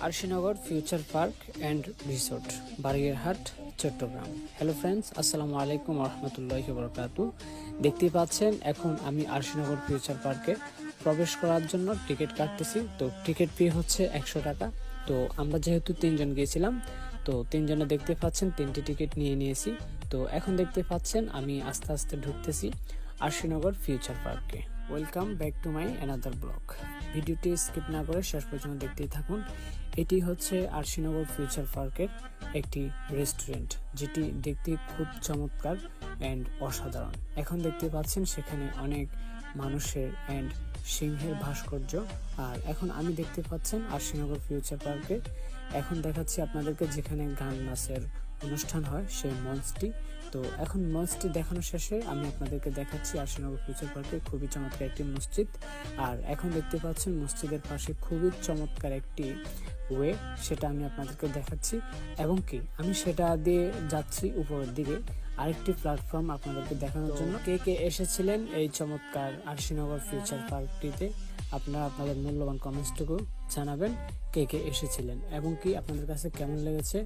Arshinagar future park and resort, Bariarhat, Chattogram. Hello friends, আসসালামু আলাইকুম রহমতুল্লাহি বরকাতু। দেখতেই পাচ্ছেন এখন আমি আরশিনগর ফিউচার পার্কে প্রবেশ করার জন্য টিকিট কাটতেছি। তো টিকিট ফি হচ্ছে 100 টাকা। তো আমরা যেহেতু 3 জন গিয়েছিলাম, তো 3 জনে দেখতে পাচ্ছেন 3টি টিকিট নিয়ে নিয়েছি। তো এখন দেখতে পাচ্ছেন আমি আস্তে আস্তে ঢুকতেছি আরশিনগর ফিউচার পার্কে। Welcome back to my another blog. ভিডিওটি স্কিপ না করে শেষ পর্যন্ত দেখতেই থাকুন। এটি হচ্ছে আরশিনগর ফিউচার পার্কের একটি রেস্টুরেন্ট, যেটি দেখতে খুব চমৎকার অ্যান্ড অসাধারণ। এখন দেখতে পাচ্ছেন সেখানে অনেক মানুষের অ্যান্ড সিংহের ভাস্কর্য। আর এখন আমি দেখতে পাচ্ছেন আরশিনগর ফিউচার পার্কে এখন দেখাচ্ছি আপনাদেরকে যেখানে গান নাচের অনুষ্ঠান হয় সেই মঞ্চটি। তো এখন মঞ্চটি দেখানো শেষে আমি আপনাদেরকে দেখাচ্ছি আরশিনগর ফিউচার পার্কে খুবই চমৎকার একটি মসজিদ। আর এখন দেখতে পাচ্ছেন মসজিদের পাশে খুবই চমৎকার একটি ওয়ে, সেটা আমি আপনাদেরকে দেখাচ্ছি। এবং কি আমি সেটা দিয়ে যাচ্ছি উপরের দিকে আরেকটি প্ল্যাটফর্ম আপনাদেরকে দেখানোর জন্য। কে কে এসেছিলেন এই চমৎকার আরশিনগর ফিউচার পার্কটিতে, আপনারা আপনাদের মূল্যবান কমেন্টসটুকু জানাবেন কে কে এসেছিলেন এবং কি আপনাদের কাছে কেমন লেগেছে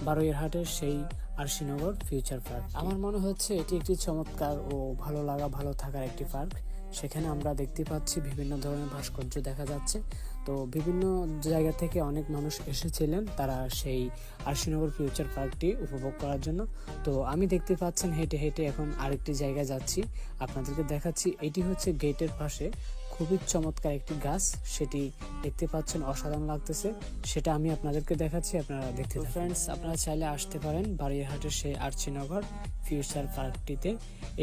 বারুইয়ারহাটের সেই আরশিনগর ফিউচার পার্ক। আমার মনে হচ্ছে এটি একটি চমৎকার ও ভালো থাকার একটি পার্ক। সেখানে আমরা দেখতে পাচ্ছি বিভিন্ন ধরনের ভাস্কর্য দেখা যাচ্ছে। তো বিভিন্ন জায়গা থেকে অনেক মানুষ এসেছিলেন তারা সেই আরশিনগর ফিউচার পার্কটি উপভোগ করার জন্য। তো আমি দেখতে পাচ্ছেন হেঁটে হেঁটে এখন আরেকটি জায়গায় যাচ্ছি, আপনাদেরকে দেখাচ্ছি। এটি হচ্ছে গেটের পাশে খুবই চমৎকার একটি গাছ, সেটি দেখতে পাচ্ছেন অসাধারণ লাগতেছে, সেটা আমি আপনাদেরকে দেখাচ্ছি, আপনারা দেখতে থাকুন। ফ্রেন্ডস, আপনারা চাইলে আসতে পারেন বারুইয়ারহাটের সেই আরশিনগর ফিউচার পার্কটিতে।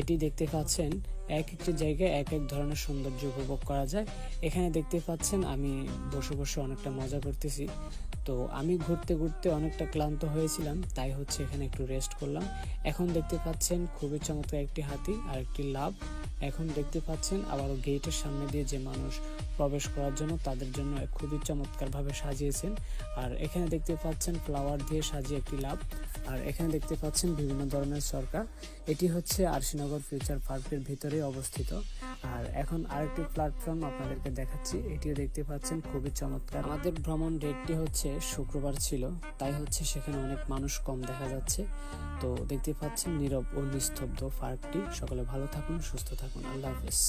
এটি দেখতে পাচ্ছেন এক একটি জায়গায় এক এক ধরনের সৌন্দর্য উপভোগ করা যায়। এখানে দেখতে পাচ্ছেন আমি বসে বসে অনেকটা মজা করতেছি। তো আমি ঘুরতে ঘুরতে অনেকটা ক্লান্ত হয়েছিলাম, তাই হচ্ছে এখানে একটু রেস্ট করলাম। এখন দেখতে পাচ্ছেন খুবই চমৎকার একটি হাতি আর একটি লাভ। এখন দেখতে পাচ্ছেন আবারও গেটের সামনে দিয়ে যে মানুষ প্রবেশ করার জন্য তাদের জন্য খুবই চমৎকারভাবে সাজিয়েছেন। আর এখানে দেখতে পাচ্ছেন ফ্লাওয়ার দিয়ে সাজিয়ে একটি লাভ। আর এখানে দেখতে পাচ্ছেন বিভিন্ন ধরনের সরকার। এটি হচ্ছে আরশিনগর ফিউচার পার্কের ভিতরে অবস্থিত। আর এখন আরেকটি প্ল্যাটফর্ম আপনাদেরকে দেখাচ্ছি, এটিও দেখতে পাচ্ছেন খুবই চমৎকার। আমাদের ভ্রমণ ডেটটি হচ্ছে শুক্রবার ছিল, তাই হচ্ছে সেখানে অনেক মানুষ কম দেখা যাচ্ছে। তো দেখতে পাচ্ছেন নীরব ও নিস্তব্ধ পার্কটি। সকলে ভালো থাকুন, সুস্থ থাকুন, আল্লাহ হাফেজ।